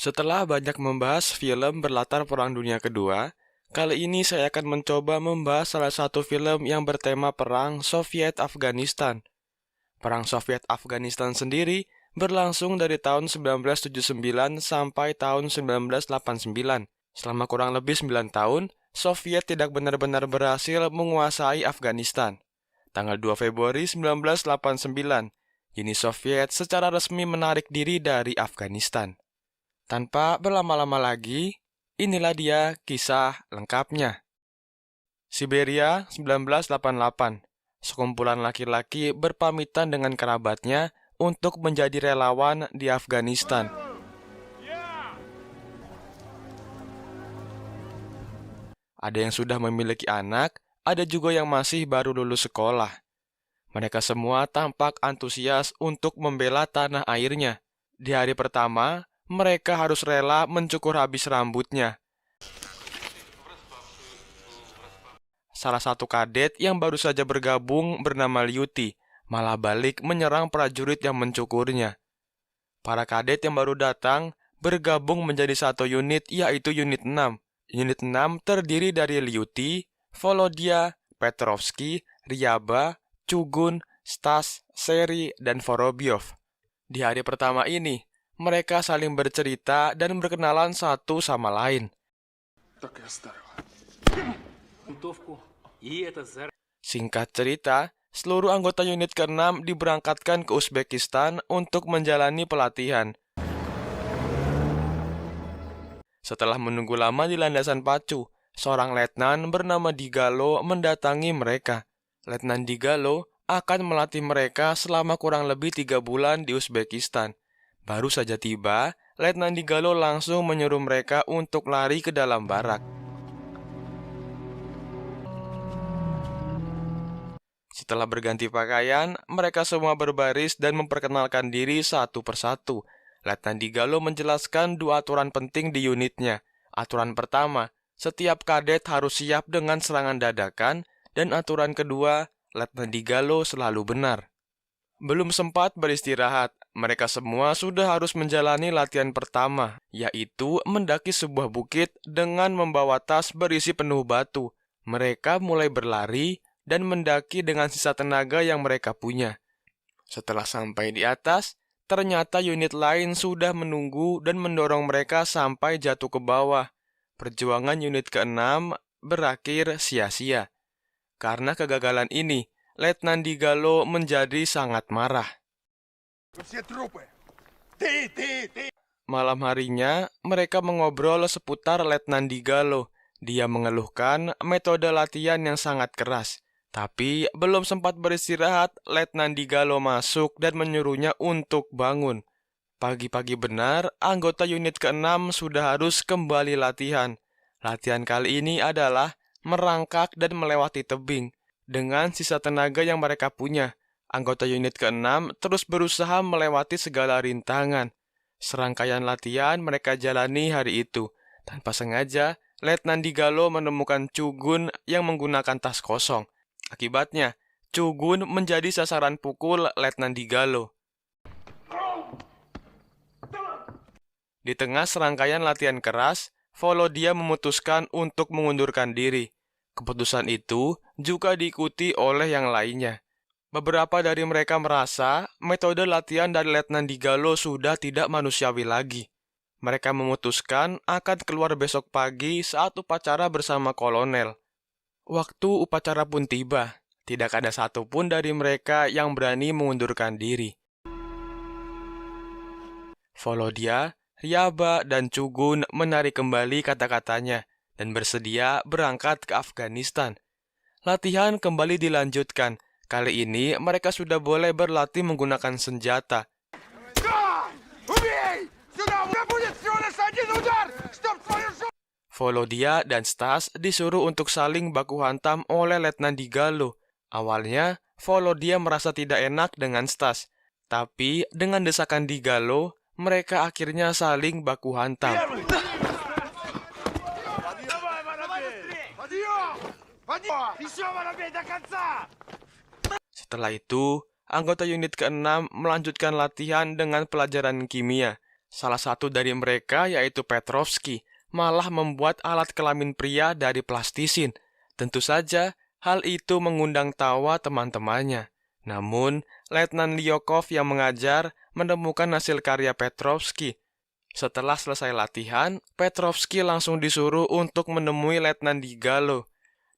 Setelah banyak membahas film berlatar Perang Dunia Kedua, kali ini saya akan mencoba membahas salah satu film yang bertema Perang Soviet-Afghanistan. Perang Soviet-Afghanistan sendiri berlangsung dari tahun 1979 sampai tahun 1989. Selama kurang lebih 9 tahun, Soviet tidak benar-benar berhasil menguasai Afghanistan. Tanggal 2 Februari 1989, Uni Soviet secara resmi menarik diri dari Afghanistan. Tanpa berlama-lama lagi, inilah dia kisah lengkapnya. Siberia 1988. Sekumpulan laki-laki berpamitan dengan kerabatnya untuk menjadi relawan di Afghanistan. Ada yang sudah memiliki anak, ada juga yang masih baru lulus sekolah. Mereka semua tampak antusias untuk membela tanah airnya. Di hari pertama, mereka harus rela mencukur habis rambutnya. Salah satu kadet yang baru saja bergabung bernama Lyuti malah balik menyerang prajurit yang mencukurnya. Para kadet yang baru datang bergabung menjadi satu unit, yaitu unit 6. Unit 6 terdiri dari Lyuti, Volodia, Petrovsky, Ryaba, Chugun, Stas, Seri, dan Vorobyov. Di hari pertama ini, mereka saling bercerita dan berkenalan satu sama lain. Singkat cerita, seluruh anggota unit ke-6 diberangkatkan ke Uzbekistan untuk menjalani pelatihan. Setelah menunggu lama di landasan pacu, seorang letnan bernama Digalo mendatangi mereka. Letnan Digalo akan melatih mereka selama kurang lebih 3 bulan di Uzbekistan. Baru saja tiba, Letnan Digalo langsung menyuruh mereka untuk lari ke dalam barak. Setelah berganti pakaian, mereka semua berbaris dan memperkenalkan diri satu persatu. Letnan Digalo menjelaskan 2 aturan penting di unitnya. Aturan pertama, setiap kadet harus siap dengan serangan dadakan, dan aturan kedua, Letnan Digalo selalu benar. Belum sempat beristirahat, mereka semua sudah harus menjalani latihan pertama, yaitu mendaki sebuah bukit dengan membawa tas berisi penuh batu. Mereka mulai berlari dan mendaki dengan sisa tenaga yang mereka punya. Setelah sampai di atas, ternyata unit lain sudah menunggu dan mendorong mereka sampai jatuh ke bawah. Perjuangan unit ke-6 berakhir sia-sia. Karena kegagalan ini, Letnan Digalo menjadi sangat marah. Malam harinya, mereka mengobrol seputar Letnan Digalo. Dia mengeluhkan metode latihan yang sangat keras. Tapi belum sempat beristirahat, Letnan Digalo masuk dan menyuruhnya untuk bangun. Pagi-pagi benar, anggota unit ke-6 sudah harus kembali latihan. Latihan kali ini adalah merangkak dan melewati tebing. Dengan sisa tenaga yang mereka punya, anggota unit ke-6 terus berusaha melewati segala rintangan. Serangkaian latihan mereka jalani hari itu. Tanpa sengaja, Letnan Digalo menemukan Chugun yang menggunakan tas kosong. Akibatnya, Chugun menjadi sasaran pukul Letnan Digalo. Di tengah serangkaian latihan keras, Volodia memutuskan untuk mengundurkan diri. Keputusan itu juga diikuti oleh yang lainnya. Beberapa dari mereka merasa metode latihan dari Letnan Digalo sudah tidak manusiawi lagi. Mereka memutuskan akan keluar besok pagi saat upacara bersama kolonel. Waktu upacara pun tiba. Tidak ada satupun dari mereka yang berani mengundurkan diri. Volodia, Ryaba, dan Chugun menarik kembali kata-katanya dan bersedia berangkat ke Afghanistan. Latihan kembali dilanjutkan. Kali ini mereka sudah boleh berlatih menggunakan senjata. Volodia dan Stas disuruh untuk saling baku hantam oleh Letnan Digalo. Awalnya, Volodia merasa tidak enak dengan Stas. Tapi dengan desakan Digalo, mereka akhirnya saling baku hantam. Setelah itu, anggota unit ke-6 melanjutkan latihan dengan pelajaran kimia. Salah satu dari mereka, yaitu Petrovsky, malah membuat alat kelamin pria dari plastisin. Tentu saja, hal itu mengundang tawa teman-temannya. Namun, Letnan Lyakov yang mengajar menemukan hasil karya Petrovsky. Setelah selesai latihan, Petrovsky langsung disuruh untuk menemui Letnan Digalo.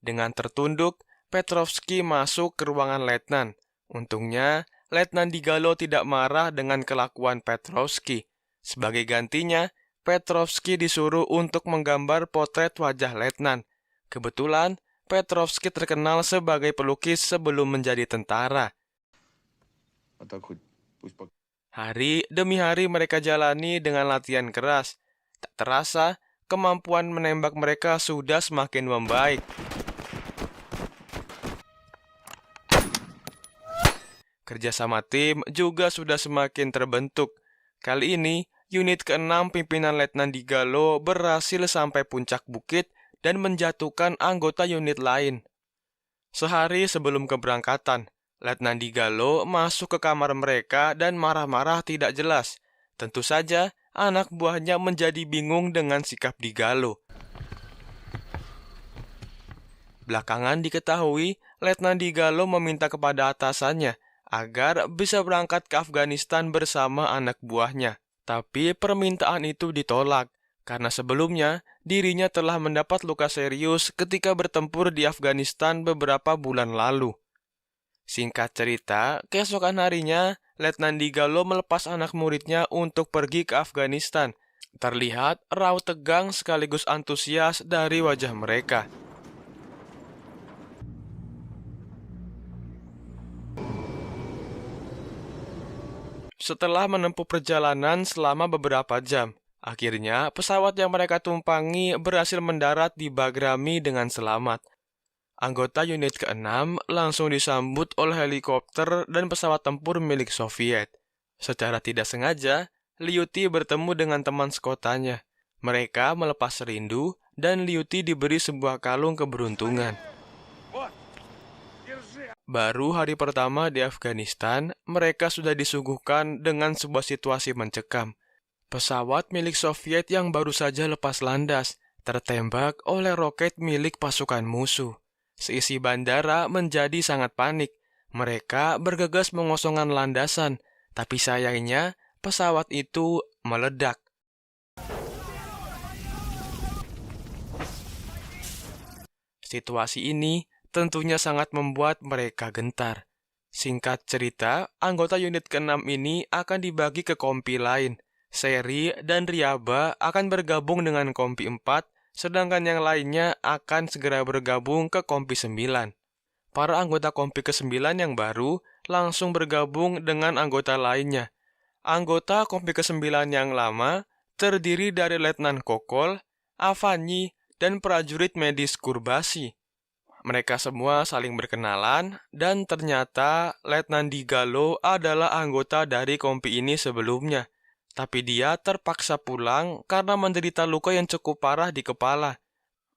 Dengan tertunduk, Petrovsky masuk ke ruangan Letnan. Untungnya, Letnan Digalo tidak marah dengan kelakuan Petrovsky. Sebagai gantinya, Petrovsky disuruh untuk menggambar potret wajah Letnan. Kebetulan, Petrovsky terkenal sebagai pelukis sebelum menjadi tentara. Hari demi hari mereka jalani dengan latihan keras. Tak terasa, kemampuan menembak mereka sudah semakin membaik. Kerjasama tim juga sudah semakin terbentuk. Kali ini, unit ke-6 pimpinan Letnan Digalo berhasil sampai puncak bukit dan menjatuhkan anggota unit lain. Sehari sebelum keberangkatan, Letnan Digalo masuk ke kamar mereka dan marah-marah tidak jelas. Tentu saja, anak buahnya menjadi bingung dengan sikap Digalo. Belakangan diketahui, Letnan Digalo meminta kepada atasannya agar bisa berangkat ke Afghanistan bersama anak buahnya. Tapi permintaan itu ditolak, karena sebelumnya dirinya telah mendapat luka serius ketika bertempur di Afghanistan beberapa bulan lalu. Singkat cerita, keesokan harinya, Letnan Digalo melepas anak muridnya untuk pergi ke Afghanistan. Terlihat raut tegang sekaligus antusias dari wajah mereka. Setelah menempuh perjalanan selama beberapa jam, akhirnya pesawat yang mereka tumpangi berhasil mendarat di Bagrami dengan selamat. Anggota unit ke-6 langsung disambut oleh helikopter dan pesawat tempur milik Soviet. Secara tidak sengaja, Lyuty bertemu dengan teman sekotanya. Mereka melepas rindu dan Lyuty diberi sebuah kalung keberuntungan. Baru hari pertama di Afghanistan, mereka sudah disuguhkan dengan sebuah situasi mencekam. Pesawat milik Soviet yang baru saja lepas landas, tertembak oleh roket milik pasukan musuh. Seisi bandara menjadi sangat panik. Mereka bergegas mengosongkan landasan, tapi sayangnya pesawat itu meledak. Situasi ini tentunya sangat membuat mereka gentar. Singkat cerita, anggota unit ke-6 ini akan dibagi ke kompi lain. Seri dan Ryaba akan bergabung dengan kompi 4, sedangkan yang lainnya akan segera bergabung ke kompi 9. Para anggota kompi ke-9 yang baru langsung bergabung dengan anggota lainnya. Anggota kompi ke-9 yang lama terdiri dari Letnan Kokol, Afanyi, dan prajurit medis Kurbasi. Mereka semua saling berkenalan, dan ternyata Letnan Digalo adalah anggota dari kompi ini sebelumnya. Tapi dia terpaksa pulang karena menderita luka yang cukup parah di kepala.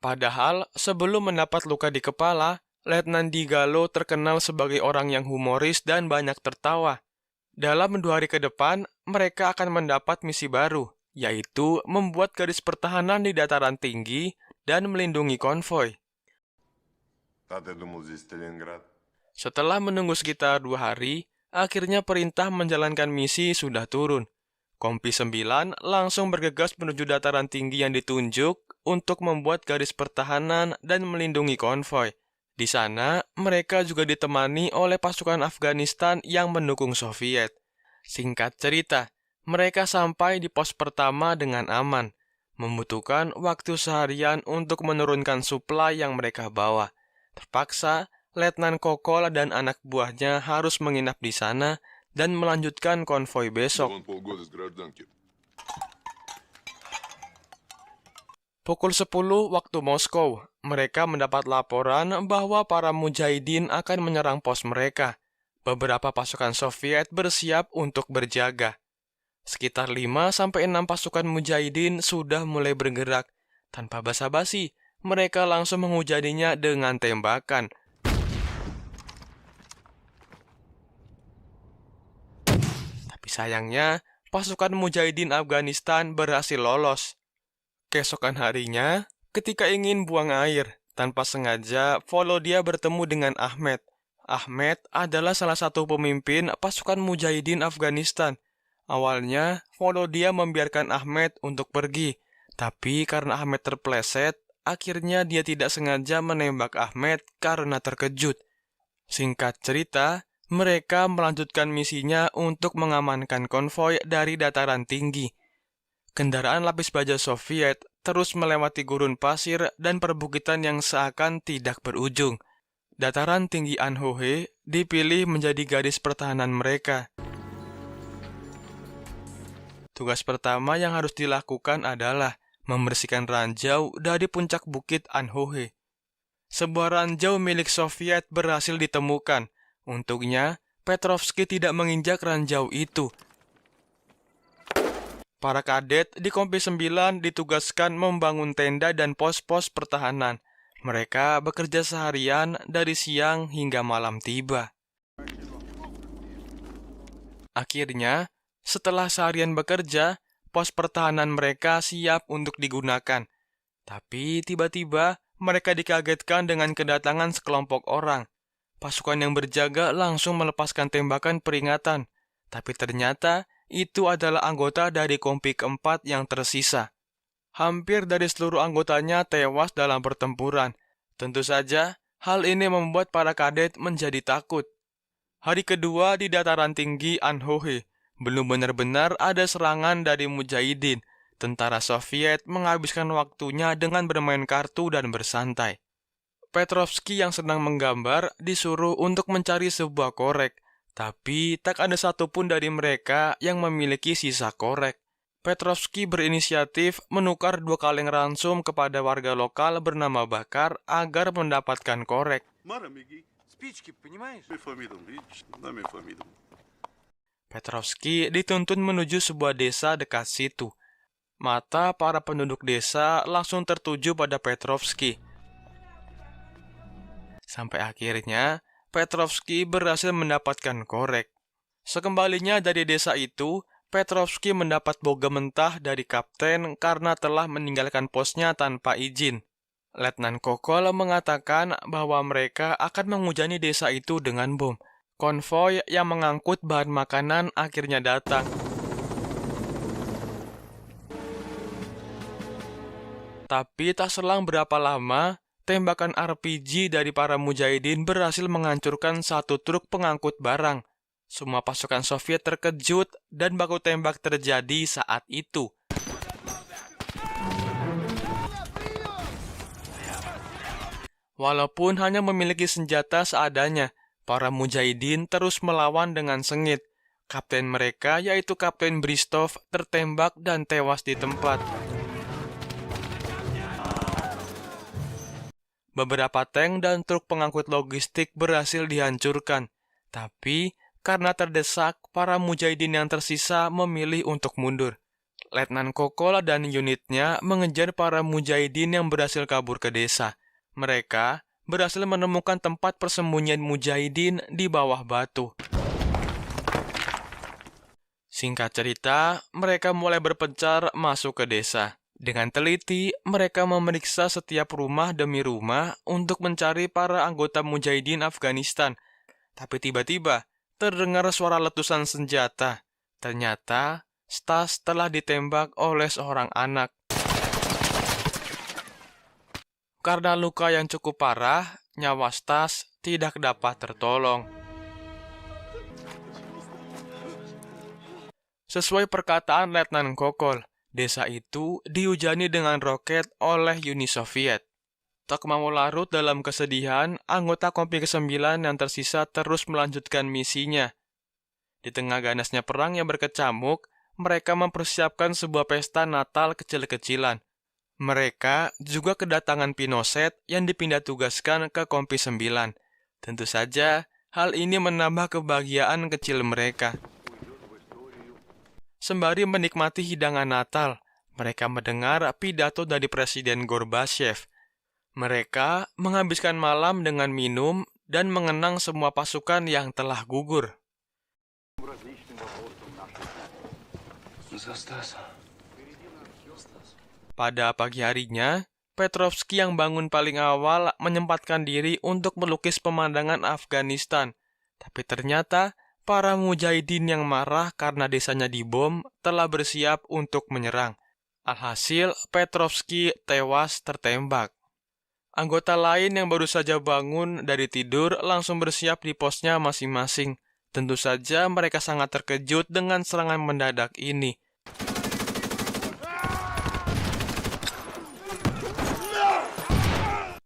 Padahal sebelum mendapat luka di kepala, Letnan Digalo terkenal sebagai orang yang humoris dan banyak tertawa. Dalam 2 hari ke depan, mereka akan mendapat misi baru, yaitu membuat garis pertahanan di dataran tinggi dan melindungi konvoi. Setelah menunggu sekitar 2 hari, akhirnya perintah menjalankan misi sudah turun. Kompi 9 langsung bergegas menuju dataran tinggi yang ditunjuk untuk membuat garis pertahanan dan melindungi konvoi. Di sana, mereka juga ditemani oleh pasukan Afghanistan yang mendukung Soviet. Singkat cerita, mereka sampai di pos pertama dengan aman, membutuhkan waktu seharian untuk menurunkan suplai yang mereka bawa. Terpaksa, Letnan Kokol dan anak buahnya harus menginap di sana dan melanjutkan konvoi besok. Pukul 10 waktu Moskow, mereka mendapat laporan bahwa para mujahidin akan menyerang pos mereka. Beberapa pasukan Soviet bersiap untuk berjaga. Sekitar 5-6 pasukan mujahidin sudah mulai bergerak. Tanpa basa-basi, mereka langsung menghujaninya dengan tembakan. sayangnya, pasukan Mujahidin Afghanistan berhasil lolos. Keesokan harinya, ketika ingin buang air, tanpa sengaja Volodya bertemu dengan Ahmed. Ahmed adalah salah satu pemimpin pasukan Mujahidin Afghanistan. Awalnya, Volodya membiarkan Ahmed untuk pergi, tapi karena Ahmed terpleset, akhirnya dia tidak sengaja menembak Ahmed karena terkejut. Singkat cerita, mereka melanjutkan misinya untuk mengamankan konvoi dari dataran tinggi. Kendaraan lapis baja Soviet terus melewati gurun pasir dan perbukitan yang seakan tidak berujung. Dataran tinggi Anhohe dipilih menjadi garis pertahanan mereka. Tugas pertama yang harus dilakukan adalah membersihkan ranjau dari puncak bukit Anhohe. Sebuah ranjau milik Soviet berhasil ditemukan. Untungnya, Petrovsky tidak menginjak ranjau itu. Para kadet di Kompi 9 ditugaskan membangun tenda dan pos-pos pertahanan. Mereka bekerja seharian dari siang hingga malam tiba. Akhirnya, setelah seharian bekerja, pos pertahanan mereka siap untuk digunakan. Tapi tiba-tiba mereka dikagetkan dengan kedatangan sekelompok orang. Pasukan yang berjaga langsung melepaskan tembakan peringatan. Tapi ternyata itu adalah anggota dari Kompi keempat yang tersisa. Hampir dari seluruh anggotanya tewas dalam pertempuran. Tentu saja, hal ini membuat para kadet menjadi takut. Hari kedua di dataran tinggi Anhohe, belum benar-benar ada serangan dari Mujahidin. Tentara Soviet menghabiskan waktunya dengan bermain kartu dan bersantai. Petrovsky yang senang menggambar disuruh untuk mencari sebuah korek. Tapi tak ada satupun dari mereka yang memiliki sisa korek. Petrovsky berinisiatif menukar 2 kaleng ransum kepada warga lokal bernama Bakar agar mendapatkan korek. Petrovsky dituntun menuju sebuah desa dekat situ. Mata para penduduk desa langsung tertuju pada Petrovsky. Sampai akhirnya, Petrovsky berhasil mendapatkan korek. Sekembalinya dari desa itu, Petrovsky mendapat boga mentah dari kapten karena telah meninggalkan posnya tanpa izin. Letnan Kokol mengatakan bahwa mereka akan menghujani desa itu dengan bom. Konvoi yang mengangkut bahan makanan akhirnya datang. Tapi tak selang berapa lama, tembakan RPG dari para mujahidin berhasil menghancurkan satu truk pengangkut barang. Semua pasukan Soviet terkejut dan baku tembak terjadi saat itu. Walaupun hanya memiliki senjata seadanya, para mujahidin terus melawan dengan sengit. Kapten mereka, yaitu Kapten Bristov, tertembak dan tewas di tempat. Beberapa tank dan truk pengangkut logistik berhasil dihancurkan. Tapi, karena terdesak, para mujahidin yang tersisa memilih untuk mundur. Letnan Kokol dan unitnya mengejar para mujahidin yang berhasil kabur ke desa. Mereka berhasil menemukan tempat persembunyian mujahidin di bawah batu. Singkat cerita, mereka mulai berpencar masuk ke desa. Dengan teliti, mereka memeriksa setiap rumah demi rumah untuk mencari para anggota mujahidin Afghanistan. Tapi tiba-tiba, terdengar suara letusan senjata. Ternyata, Stas telah ditembak oleh seorang anak. Karena luka yang cukup parah, nyawa Stas tidak dapat tertolong. Sesuai perkataan Letnan Kokol, desa itu dihujani dengan roket oleh Uni Soviet. Tak mau larut dalam kesedihan, anggota Kompi ke-9 yang tersisa terus melanjutkan misinya. Di tengah ganasnya perang yang berkecamuk, mereka mempersiapkan sebuah pesta Natal kecil-kecilan. Mereka juga kedatangan Pinochet yang dipindah tugaskan ke Kompi 9. Tentu saja, hal ini menambah kebahagiaan kecil mereka. Sembari menikmati hidangan Natal, mereka mendengar pidato dari Presiden Gorbachev. Mereka menghabiskan malam dengan minum dan mengenang semua pasukan yang telah gugur. Pada pagi harinya, Petrovsky yang bangun paling awal menyempatkan diri untuk melukis pemandangan Afghanistan. Tapi ternyata, para mujahidin yang marah karena desanya dibom telah bersiap untuk menyerang. Alhasil, Petrovsky tewas tertembak. Anggota lain yang baru saja bangun dari tidur langsung bersiap di posnya masing-masing. Tentu saja mereka sangat terkejut dengan serangan mendadak ini.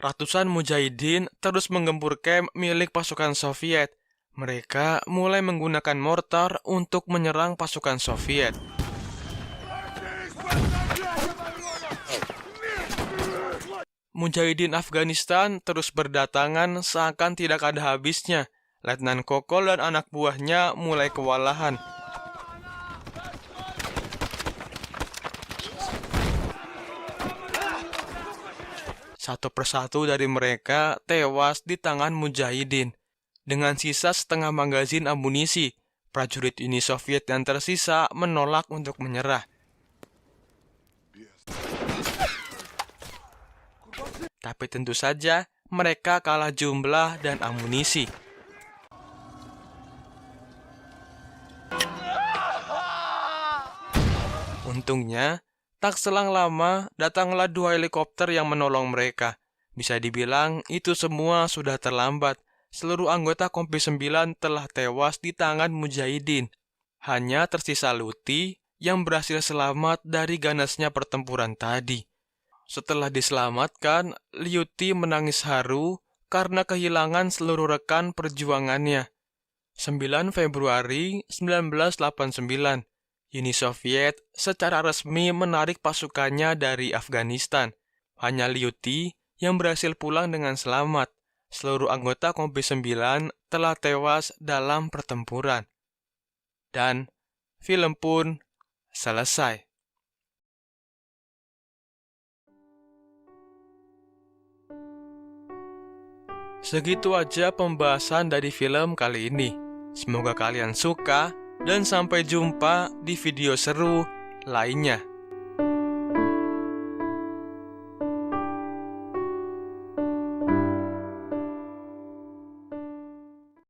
Ratusan mujahidin terus menggempur kamp milik pasukan Soviet. Mereka mulai menggunakan mortar untuk menyerang pasukan Soviet. Mujahidin Afghanistan terus berdatangan seakan tidak ada habisnya. Letnan Kokol dan anak buahnya mulai kewalahan. Satu persatu dari mereka tewas di tangan mujahidin. Dengan sisa setengah magazin amunisi, prajurit Uni Soviet yang tersisa menolak untuk menyerah. Tapi tentu saja mereka kalah jumlah dan amunisi. Untungnya, tak selang lama datanglah 2 helikopter yang menolong mereka. Bisa dibilang itu semua sudah terlambat. Seluruh anggota Kompi 9 telah tewas di tangan mujahidin. Hanya tersisa Luti yang berhasil selamat dari ganasnya pertempuran tadi. Setelah diselamatkan, Liuti menangis haru karena kehilangan seluruh rekan perjuangannya. 9 Februari 1989, Uni Soviet secara resmi menarik pasukannya dari Afghanistan. Hanya Liuti yang berhasil pulang dengan selamat. Seluruh anggota Kompi 9 telah tewas dalam pertempuran. Dan film pun selesai. Segitu aja pembahasan dari film kali ini. Semoga kalian suka dan sampai jumpa di video seru lainnya.